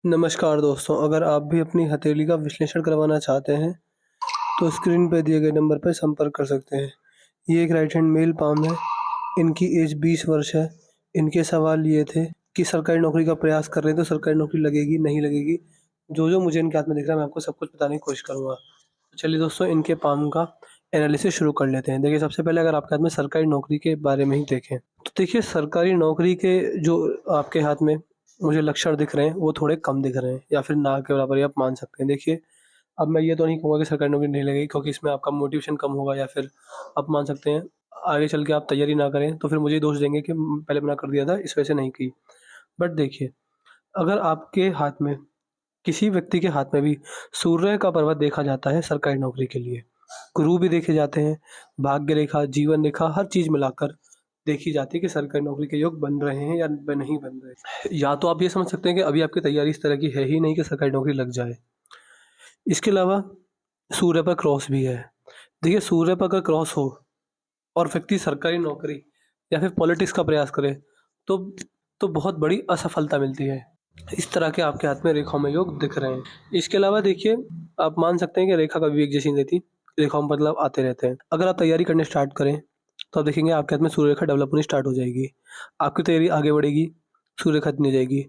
नमस्कार दोस्तों, अगर आप भी अपनी हथेली का विश्लेषण करवाना चाहते हैं, तो स्क्रीन पे दिए गए नंबर पर संपर्क कर सकते हैं। ये एक राइट हैंड मेल पाम है, इनकी एज 20 वर्ष है। इनके सवाल ये थे कि सरकारी नौकरी का प्रयास कर रहे हैं, तो सरकारी नौकरी लगेगी, नहीं लगेगी? जो मुझे इनके हाथ में दिख रहा है, मैं आपको सब कुछ बताने की कोशिश करूँगा। तो चलिए दोस्तों, इनके पाम का एनालिसिस शुरू कर लेते हैं। देखिए, सबसे पहले अगर आपके हाथ में सरकारी नौकरी के बारे में ही देखें, तो देखिए सरकारी नौकरी के जो आपके हाथ में मुझे लक्षण दिख रहे हैं, वो थोड़े कम दिख रहे हैं या फिर ना के बराबर ही आप मान सकते हैं। देखिए, अब मैं ये तो नहीं कहूँगा कि सरकारी नौकरी नहीं लगेगी, क्योंकि इसमें आपका मोटिवेशन कम होगा, या फिर आप मान सकते हैं आगे चल के आप तैयारी ना करें, तो फिर मुझे ही दोष देंगे कि पहले मना कर दिया था, इस वजह से नहीं की। बट देखिए, अगर आपके हाथ में, किसी व्यक्ति के हाथ में भी सूर्य का पर्वत देखा जाता है सरकारी नौकरी के लिए, गुरु भी देखे जाते हैं, भाग्य रेखा, जीवन रेखा, हर चीज़ मिलाकर देखी जाती है कि सरकारी नौकरी के योग बन रहे हैं या नहीं बन रहे। या तो आप ये समझ सकते हैं कि अभी आपकी तैयारी इस तरह की है ही नहीं कि सरकारी नौकरी लग जाए। इसके अलावा सूर्य पर क्रॉस भी है। देखिए, सूर्य पर अगर क्रॉस हो और व्यक्ति सरकारी नौकरी या फिर पॉलिटिक्स का प्रयास करे, तो बहुत बड़ी असफलता मिलती है। इस तरह के आपके हाथ में रेखाओं में योग दिख रहे हैं। इसके अलावा देखिए, आप मान सकते हैं कि रेखा कभी भी एक जैसी नहीं रहती, रेखाओं में बदलाव आते रहते हैं। अगर आप तैयारी करने स्टार्ट करें, तो आप देखेंगे आपके हाथ में सूर्य रेखा डेवलप होनी स्टार्ट हो जाएगी। आपकी तैयारी आगे बढ़ेगी, सूर्य रेखा इतनी हो जाएगी।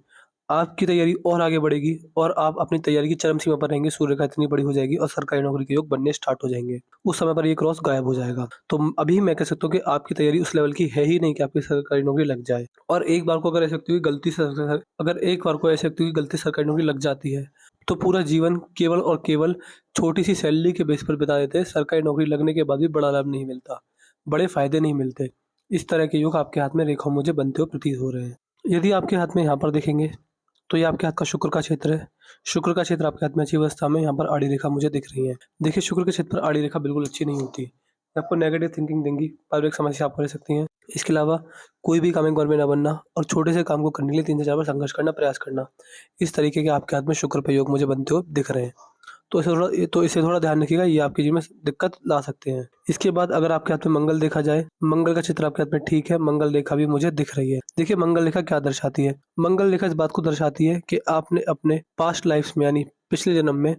आपकी तैयारी और आगे बढ़ेगी और आप अपनी तैयारी की चरम सीमा पर रहेंगे, सूर्य रेखा इतनी बड़ी हो जाएगी और सरकारी नौकरी के योग बनने स्टार्ट हो जाएँगे। उस समय पर ये क्रॉस गायब हो जाएगा। तो अभी मैं कह सकता हूँ कि आपकी तैयारी उस लेवल की है ही नहीं कि आपकी सरकारी नौकरी लग जाए। और एक बार को अगर ऐसे व्यक्ति की गलती से अगर एक बार को ऐसे व्यक्ति की गलती से सरकारी नौकरी लग जाती है, तो पूरा जीवन केवल और केवल छोटी-सी सैलरी के बेस पर बिता देते हैं। सरकारी नौकरी लगने के बाद भी बड़ा लाभ नहीं मिलता, बड़े फ़ायदे नहीं मिलते। इस तरह के योग आपके हाथ में रेखाओं मुझे बनते हुए प्रतीत हो रहे हैं। यदि आपके हाथ में यहाँ पर देखेंगे, तो ये आपके हाथ का शुक्र का क्षेत्र है। शुक्र का क्षेत्र आपके हाथ में अच्छी अवस्था में, यहाँ पर आड़ी रेखा मुझे दिख रही है। देखिए, शुक्र के क्षेत्र पर आड़ी रेखा बिल्कुल अच्छी नहीं होती। ये आपको नेगेटिव थिंकिंग देंगी, पारिवारिक समस्या आपको रह सकती हैं। इसके अलावा कोई भी काम एक बार में ना बनना और छोटे से काम को करने के लिए 3 से 4 बार संघर्ष करना, प्रयास करना। इस तरीके के आपके हाथ में शुक्र पे योग मुझे बनते हुए दिख रहे हैं। तो इसे थोड़ा ध्यान रखिएगा, ये आपके जीवन में दिक्कत ला सकते हैं। इसके बाद अगर आपके हाथ में मंगल देखा जाए, मंगल का चित्र आपके हाथ में ठीक है, मंगल रेखा भी मुझे दिख रही है। देखिए, मंगल रेखा क्या दर्शाती है? मंगल रेखा इस बात को दर्शाती है कि आपने अपने पास्ट लाइफ़्स में, यानी पिछले जन्म में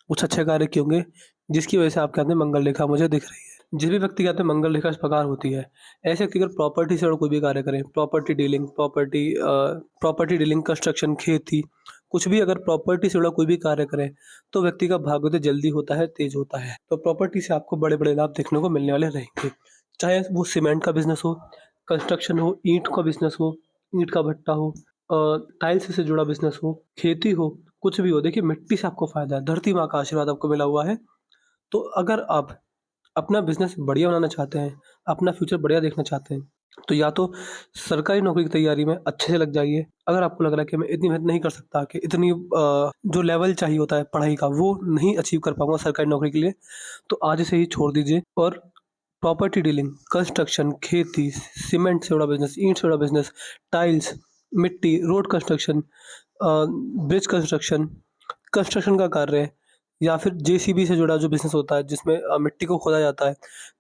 कुछ अच्छे कार्य किए होंगे, जिसकी वजह से आपके हाथ में मंगल रेखा मुझे दिख रही है। जिस भी व्यक्ति के हाथ में मंगल रेखा इस प्रकार होती है, ऐसे व्यक्ति अगर प्रॉपर्टी से जुड़ा कोई भी कार्य करें, प्रॉपर्टी डीलिंग, कंस्ट्रक्शन, खेती, कुछ भी अगर प्रॉपर्टी से जुड़ा कोई भी कार्य करें, तो व्यक्ति का भाग्योदय जल्दी होता है, तेज़ होता है। तो प्रॉपर्टी से आपको बड़े-बड़े लाभ देखने को मिलने वाले रहेंगे। चाहे वो सीमेंट का बिज़नेस हो, कंस्ट्रक्शन हो, ईंट का बिज़नेस हो, ईंट का भट्टा हो, टाइल्स से जुड़ा बिज़नेस हो, खेती हो, कुछ भी हो। देखिए, मिट्टी से आपको फ़ायदा है, धरती माँ का आशीर्वाद आपको मिला हुआ है। तो अगर आप अपना बिज़नेस बढ़िया बनाना चाहते हैं, अपना फ्यूचर बढ़िया देखना चाहते हैं, तो या तो सरकारी नौकरी की तैयारी में अच्छे से लग जाइए। अगर आपको लग रहा है कि मैं इतनी मेहनत नहीं कर सकता, कि इतनी जो लेवल चाहिए होता है पढ़ाई का, वो नहीं अचीव कर पाऊँगा सरकारी नौकरी के लिए, तो आज से ही छोड़ दीजिए और प्रॉपर्टी डीलिंग, कंस्ट्रक्शन, खेती, सीमेंट से जुड़ा बिज़नेस, ईंट से जुड़ा बिज़नेस, टाइल्स, मिट्टी, road construction, bridge construction, construction का कार्य, या फिर जेसीबी से जुड़ा जो बिज़नेस होता है, जिसमें मिट्टी को खोदा जाता है,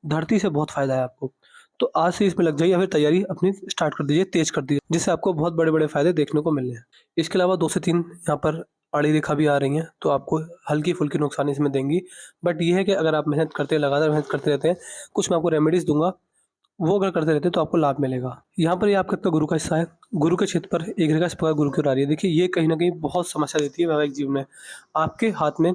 धरती से बहुत फ़ायदा है आपको। तो आज से इसमें लग जाइए या फिर तैयारी अपनी स्टार्ट कर दीजिए, तेज़ कर दीजिए, जिससे आपको बहुत बड़े-बड़े फ़ायदे देखने को मिलने हैं। इसके अलावा 2 से 3 यहाँ पर आड़ी रेखा भी आ रही हैं, तो आपको हल्की-फुल्की नुकसान इसमें देंगी। बट ये है कि अगर आप मेहनत करते हैं, लगातार मेहनत करते रहते हैं, कुछ मैं आपको रेमेडीज़ दूँगा, वो अगर करते रहते हैं तो आपको लाभ मिलेगा। यहाँ पर ये आपका आपका गुरु का हिस्सा है। गुरु के क्षेत्र पर एक रेखा इस प्रकार गुरु की ओर आ रही है। देखिए, ये कहीं न कहीं बहुत समस्या देती है वैवाहिक जीवन में। आपके हाथ में,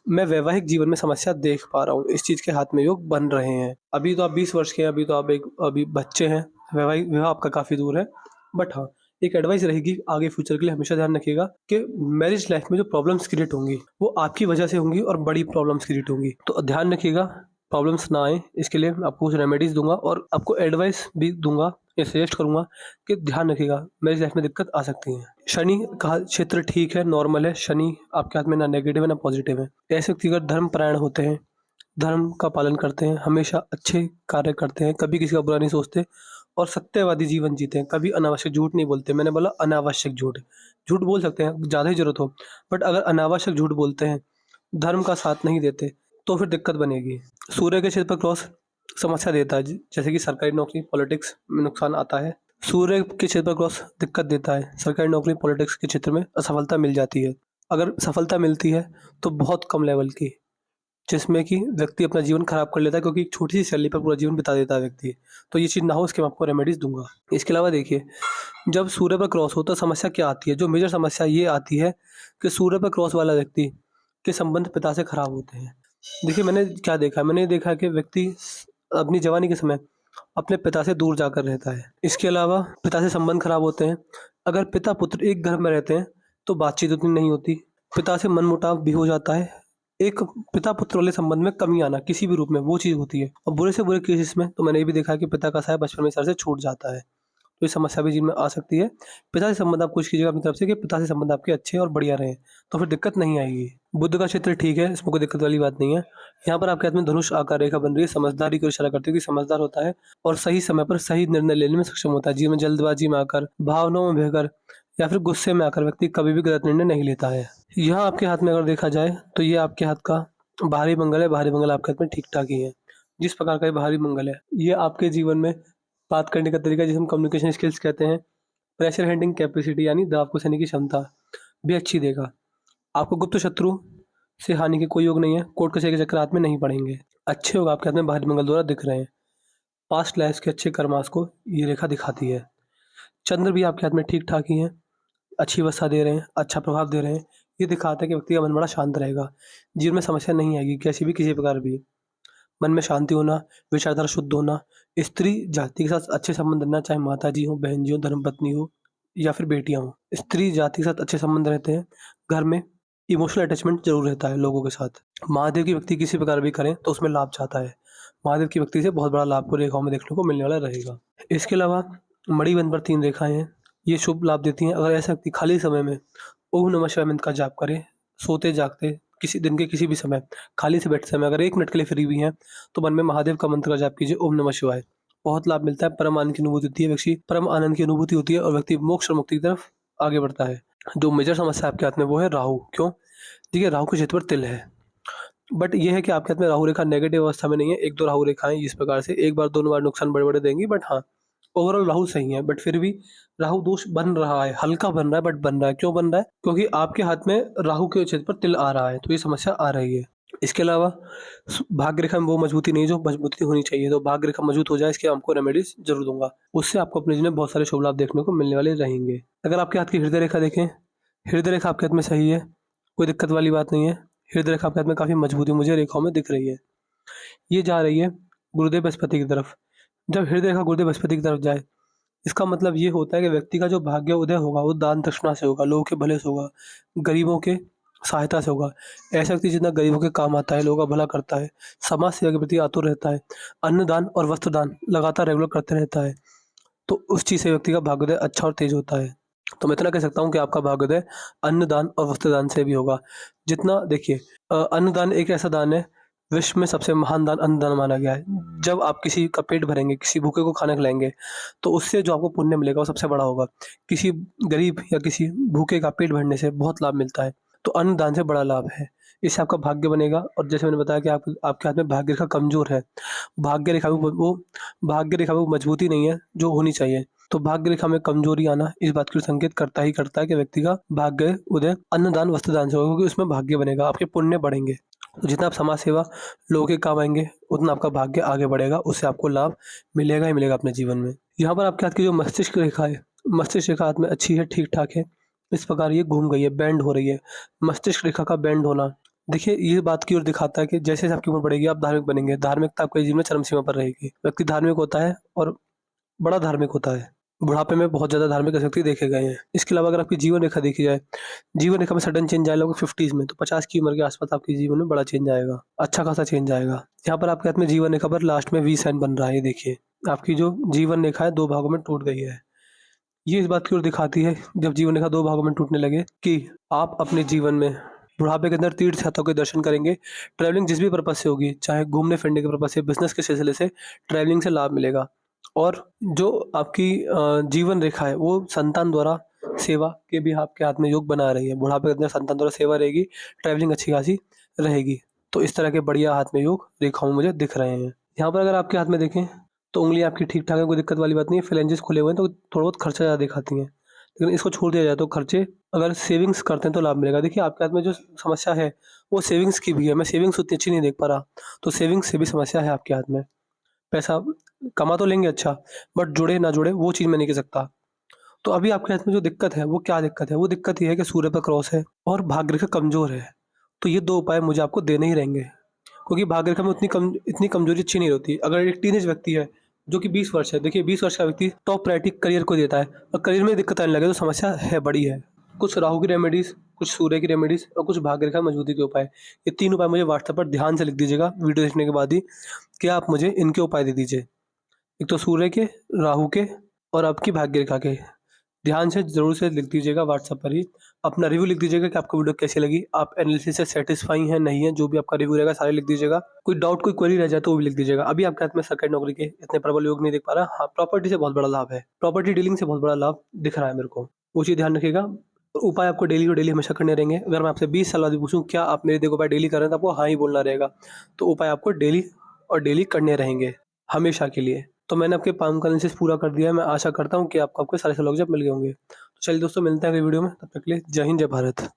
मैं वैवाहिक जीवन में समस्या देख पा रहा हूँ, इस चीज़ के हाथ में योग बन रहे हैं। अभी तो आप 20 वर्ष के हैं, अभी तो आप अभी बच्चे हैं, वैवाहिक विवाह आपका काफ़ी दूर है। बट हाँ, एक एडवाइस रहेगी आगे फ्यूचर के लिए, हमेशा ध्यान रखिएगा कि मैरिज लाइफ़ में जो प्रॉब्लम्स क्रिएट होंगी, वो आपकी वजह से होंगी और बड़ी प्रॉब्लम्स क्रिएट होंगी। तो ध्यान रखिएगा, प्रॉब्लम्स ना आएँ, इसके लिए मैं आपको कुछ रेमेडीज़ दूँगा और आपको एडवाइस भी दूँगा, या सजेस्ट करूँगा कि ध्यान रखिएगा, मैरिज लाइफ़ में दिक्कत आ सकती है। शनि का क्षेत्र ठीक है, नॉर्मल है। शनि आपके हाथ में ना नेगेटिव है, ना पॉज़िटिव है। ऐसे व्यक्ति अगर धर्मपरायण होते हैं, धर्म का पालन करते हैं, हमेशा अच्छे कार्य करते हैं, कभी किसी का बुरा नहीं सोचते और सत्यवादी जीवन जीते हैं, कभी अनावश्यक झूठ नहीं बोलते। मैंने बोला अनावश्यक झूठ। झूठ बोल सकते हैं, ज़्यादा ही ज़रूरत हो, बट अगर अनावश्यक झूठ बोलते हैं, धर्म का साथ नहीं देते, तो फिर दिक्कत बनेगी। सूर्य के क्षेत्र पर क्रॉस समस्या देता है, जैसे कि सरकारी नौकरी, पॉलिटिक्स में नुकसान आता है। सूर्य के क्षेत्र पर क्रॉस दिक्कत देता है, सरकारी नौकरी, पॉलिटिक्स के क्षेत्र में असफलता मिल जाती है। अगर सफलता मिलती है तो बहुत कम लेवल की, जिसमें कि व्यक्ति अपना जीवन खराब कर लेता है, क्योंकि एक छोटी-सी सैलरी पर पूरा जीवन बिता देता है व्यक्ति। तो ये चीज़ ना हो, इसके मैं आपको रेमेडीज़ दूँगा। इसके अलावा देखिए, जब सूर्य पर क्रॉस हो तो समस्या क्या आती है? जो मेजर समस्या ये आती है कि सूर्य पर क्रॉस वाला व्यक्ति के संबंध पिता से खराब होते हैं। देखिए, मैंने क्या देखा है, मैंने देखा है कि व्यक्ति अपनी जवानी के समय अपने पिता से दूर जाकर रहता है। इसके अलावा पिता से संबंध खराब होते हैं। अगर पिता-पुत्र एक घर में रहते हैं, तो बातचीत उतनी नहीं होती। पिता से मनमुटाव भी हो जाता है। एक पिता-पुत्र वाले संबंध में कमी आना किसी भी रूप में, वो चीज़ होती है। और बुरे से बुरे केसेस में तो मैंने ये भी देखा है कि पिता का साया बचपन में सर से छूट जाता है। तो ये समस्या भी जीवन में आ सकती है। पिता से संबंध आप कोशिश कीजिएगा अपनी तरफ से कि पिता से संबंध आपके अच्छे और बढ़िया रहें, तो फिर दिक्कत नहीं आएगी। बुध का क्षेत्र ठीक है, इसमें कोई दिक्कत वाली बात नहीं है। यहाँ पर आपके हाथ में धनुष आकार रेखा बन रही है, समझदारी को इशारा करती है कि समझदार होता है और सही समय पर सही निर्णय लेने में सक्षम होता है। जीवन में जल्दबाजी में आकर, भावनाओं में बहकर या फिर गुस्से में आकर व्यक्ति कभी भी गलत निर्णय नहीं लेता है। यहाँ आपके हाथ में अगर देखा जाए तो ये आपके हाथ का बाहरी मंगल है, बाहरी मंगल आपके हाथ में ठीक-ठाक ही है। जिस प्रकार का ये बाहरी मंगल है, ये आपके जीवन में बात करने का तरीका, जिसे हम कम्युनिकेशन स्किल्स कहते हैं, प्रेशर हैंडलिंग कैपेसिटी यानी दबाव को सहने की क्षमता भी अच्छी देगा। आपको गुप्त शत्रु से हानि के कोई योग नहीं है, कोर्ट कचहरी के चक्कर हाथ में नहीं पड़ेंगे। अच्छे योग आपके हाथ में बाहरी मंगल द्वारा दिख रहे हैं। पास्ट लाइफ के अच्छे कर्मास को ये रेखा दिखाती है। चंद्र भी आपके हाथ में ठीक-ठाक ही हैं, अच्छी अवस्था दे रहे हैं, अच्छा प्रभाव दे रहे हैं। ये दिखाता है कि व्यक्ति का मन बड़ा शांत रहेगा। जीवन में समस्या नहीं आएगी, कैसी भी किसी प्रकार भी। मन में शांति होना, विचारधारा शुद्ध होना, स्त्री जाति के साथ अच्छे संबंध रखना, चाहे माताजी हों, बहन जी हों, धर्मपत्नी हो या फिर बेटियाँ हों। स्त्री जाति के साथ अच्छे संबंध रहते हैं। घर में इमोशनल अटैचमेंट ज़रूर रहता है लोगों के साथ। महादेव की भक्ति किसी प्रकार भी करें तो उसमें लाभ चाहता है। महादेव की भक्ति से बहुत बड़ा लाभ आपको रेखाओं में देखने को मिलने वाला रहेगा। इसके अलावा मणिबंध पर 3 रेखाएँ हैं, ये शुभ लाभ देती हैं। अगर ऐसा व्यक्ति खाली समय में ओम नमः शिवाय मंत्र का जाप करे, सोते-जागते, किसी दिन के किसी भी समय, खाली से बैठते समय अगर 1 मिनट के लिए फ्री भी हैं, तो मन में महादेव का मंत्र का जाप कीजिए, ओम नमः शिवाय। बहुत लाभ मिलता है, परम आनंद की अनुभूति होती है, व्यक्ति परम आनंद की अनुभूति होती है और व्यक्ति मोक्ष और मुक्ति की तरफ आगे बढ़ता है। जो मेजर समस्या आपके हाथ में वो है राहु। क्यों? देखिए, राहु के क्षेत्र पर तिल है, बट ये है कि आपके हाथ में राहु रेखा नेगेटिव अवस्था में नहीं है। 1-2 राहु रेखाएँ इस प्रकार से 1 बार 2 बार नुकसान बड़े-बड़े देंगी, बट हाँ, ओवरऑल राहु सही है, बट फिर भी राहु दोष बन रहा है, हल्का बन रहा है, बट बन रहा है। क्यों बन रहा है? क्योंकि आपके हाथ में राहु के क्षेत्र पर तिल आ रहा है, तो ये समस्या आ रही है। इसके अलावा भाग्य रेखा में वो मजबूती नहीं है जो मजबूती होनी चाहिए, तो भाग्य रेखा मजबूत हो जाए, इसके आपको रेमेडीज जरूर दूंगा। उससे आपको अपने जीवन में बहुत सारे शुभ लाभ देखने को मिलने वाले रहेंगे। अगर आपके हाथ की हृदय रेखा देखें, हृदय रेखा आपके हाथ में सही है, कोई दिक्कत वाली बात नहीं है। हृदय रेखा आपके हाथ में काफी मजबूती मुझे रेखाओं में दिख रही है। ये जा रही है गुरुदेव बृहस्पति की तरफ। जब हृदय रेखा गुरुदेव बृहस्पति की तरफ जाए, इसका मतलब ये होता है कि व्यक्ति का जो भाग्य उदय होगा वो दान दक्षिणा से होगा, लोगों के भले से होगा, गरीबों के सहायता से होगा। ऐसा व्यक्ति जितना गरीबों के काम आता है, लोगों का भला करता है, समाज सेवा के प्रति आतुर रहता है, अन्नदान और वस्त्रदान लगातार रेगुलर करते रहता है, तो उस चीज़ से व्यक्ति का भाग्योदय अच्छा और तेज होता है। तो मैं इतना कह सकता हूँ कि आपका भाग्योदय अन्नदान और वस्त्रदान से भी होगा। जितना देखिए, अन्नदान एक ऐसा दान है, विश्व में सबसे महान दान अन्नदान माना गया है। जब आप किसी का पेट भरेंगे, किसी भूखे को खाना खिलाएँगे, तो उससे जो आपको पुण्य मिलेगा वो सबसे बड़ा होगा। किसी गरीब या किसी भूखे का पेट भरने से बहुत लाभ मिलता है, तो अन्नदान से बड़ा लाभ है। इससे आपका भाग्य बनेगा और जैसे मैंने बताया कि आप आपके हाथ में भाग्य रेखा कमज़ोर है। भाग्य रेखा में भाग्य रेखा में वो मजबूती नहीं है जो होनी चाहिए। तो भाग्य रेखा में कमज़ोरी आना इस बात की ओर संकेत करता ही करता है कि व्यक्ति का भाग्य उदय अन्नदान, वस्त्रदान से होगा, क्योंकि उसमें भाग्य बनेगा, आपके पुण्य बढ़ेंगे। तो जितना आप समाज सेवा, लोगों के काम आएँगे, उतना आपका भाग्य आगे बढ़ेगा, उससे आपको लाभ मिलेगा ही मिलेगा अपने जीवन में। यहाँ पर आपके हाथ की जो मस्तिष्क रेखा है, मस्तिष्क रेखा हाथ में अच्छी है, ठीक-ठाक है। इस प्रकार ये घूम गई है, बेंड हो रही है। मस्तिष्क रेखा का बेंड होना, देखिए ये बात की ओर दिखाता है कि जैसे-जैसे आपकी उम्र बढ़ेगी, आप धार्मिक बनेंगे। धार्मिकता आपके जीवन में चरम सीमा पर रहेगी। व्यक्ति धार्मिक होता है और बड़ा धार्मिक होता है। बुढ़ापे में बहुत ज़्यादा धार्मिक व्यक्ति देखे गए हैं। इसके अलावा अगर आपकी जीवन रेखा देखी जाए, जीवन रेखा में सडन चेंज आए लगभग 50s में, तो 50 की उम्र के आस-पास आपके जीवन में बड़ा चेंज आएगा, अच्छा खासा चेंज आएगा। यहाँ पर आपके हाथ में जीवन रेखा पर लास्ट में वी साइन बन रहा है, ये देखिए। आपकी जो जीवन रेखा है 2 भागों में टूट गई है। ये इस बात की ओर दिखाती है, जब जीवन रेखा 2 भागों में टूटने लगे, कि आप अपने जीवन में बुढ़ापे के अंदर तीर्थ यात्राओं के दर्शन करेंगे। ट्रैवलिंग जिस भी पर्पज़ से होगी, चाहे घूमने-फिरने के पर्पज़ से, बिज़नेस के सिलसिले से, ट्रैवलिंग से लाभ मिलेगा। और जो आपकी जीवन रेखा है, वो संतान द्वारा सेवा के भी आपके हाथ में योग बना रही है। बुढ़ापे के अंदर संतान द्वारा सेवा रहेगी, ट्रैवलिंग अच्छी खासी रहेगी। तो इस तरह के बढ़िया हाथ में योग रेखाओं में मुझे दिख रहे हैं। यहाँ पर अगर आपके हाथ में देखें, तो उँगलियाँ आपकी ठीक-ठाक है, कोई दिक्कत वाली बात नहीं है। फ़्लैंजेस खुले हुए हैं, तो थोड़ा बहुत खर्चा ज़्यादा दिखाती हैं। लेकिन इसको छोड़ दिया जाए तो खर्चे, अगर सेविंग्स करते हैं तो लाभ मिलेगा। देखिए आपके हाथ में जो समस्या है वो सेविंग्स की भी है, मैं सेविंग्स उतनी अच्छी नहीं देख पा रहा, तो सेविंग्स से भी समस्या है आपके हाथ में। पैसा कमा तो लेंगे अच्छा, बट जुड़े ना जुड़े वो चीज़ मैं नहीं कह सकता। तो अभी आपके हाथ में जो दिक्कत है वो क्या दिक्कत है? वो दिक्कत ये है कि सूर्य पे क्रॉस है और भाग्य रेखा कमज़ोर है। तो ये 2 उपाय मुझे आपको देने ही रहेंगे, क्योंकि भाग्य रेखा में इतनी कमज़ोरी अच्छी नहीं होती। अगर एक टीनेज व्यक्ति है जो कि 20 वर्ष है, देखिए 20 वर्ष का व्यक्ति टॉप प्रायोरिटी करियर को देता है और करियर में दिक्कत आने लगे तो समस्या है, बड़ी है। कुछ राहु की रेमेडीज़, कुछ सूर्य की रेमेडीज़ और कुछ भाग्य रेखा मजबूती के उपाय। ये 3 उपाय मुझे व्हाट्सएप पर ध्यान से लिख दीजिएगा वीडियो देखने के बाद ही, कि आप मुझे इनके उपाय दे दीजिए। एक तो सूर्य के, राहु के और आपकी भाग्य रेखा के। ध्यान से ज़रूर से लिख दीजिएगा व्हाट्सएप पर ही। अपना रिव्यू लिख दीजिएगा कि आपको वीडियो कैसी लगी, आप एनालिसिस से सैटिस्फाई हैं, नहीं हैं, जो भी आपका रिव्यू रहेगा सारे लिख दीजिएगा। कोई डाउट, कोई क्वेरी रह जाए तो वो भी लिख दीजिएगा। अभी आपके हाथ में सरकारी नौकरी के इतने प्रबल योग नहीं देख पा रहा। हाँ, प्रॉपर्टी से बहुत बड़ा लाभ है। प्रॉपर्टी डीलिंग से बहुत बड़ा लाभ दिख रहा है मेरे को। वो चीज़ ध्यान रखिएगा। उपाय आपको डेली और डेली हमेशा करने रहेंगे। अगर मैं आपसे 20 साल बाद भी पूछूँ क्या आप मेरे देखो उपाय डेली कर रहे हैं, तो आपको हाँ ही बोलना रहेगा। तो उपाय आपको डेली और डेली करने रहेंगे, हमेशा के लिए। तो मैंने आपके काम का एनालिसिस पूरा कर दिया है। मैं आशा करता हूँ कि आपको आपके सारे सवालों के जवाब मिल गए होंगे। तो चलिए दोस्तों, मिलते हैं अगली वीडियो में। तब तक के लिए जय हिंद, जय भारत।